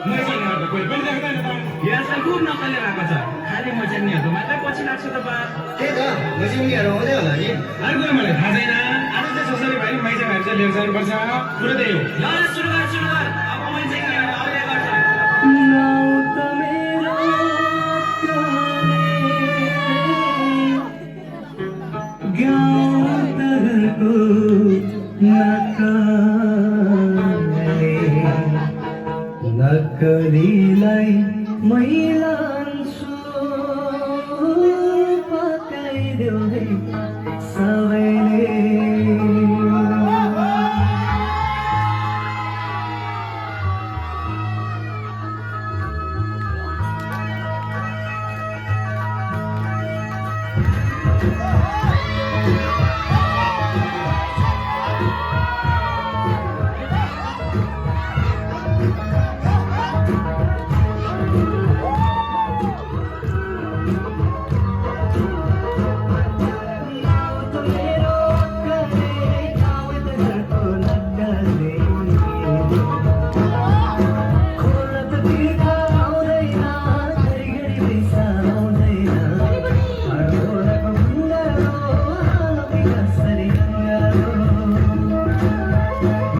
मैचानेहरूको कोही पनि देख्दैन त यो आजकल खुब नक्कले भएको छ खालि मैचानेहरूको मात्रै पछि लाग्छ त बा त्यही त मैचानेहरू आउँदै होला नि अरू कुरा मलाई थाहा छैन आज चाहिँ छोरी भाइ मैचानेहरू चाहिँ लिएर जानुपर्छ कुरो त्यही हो ल सुरु गर अब मैचानेहरू आउँदै गर्छ नाउ त मेरो प्राणे गाउँको नक्कलीलाई मैलान्छु पकाइदेऊ है सबैले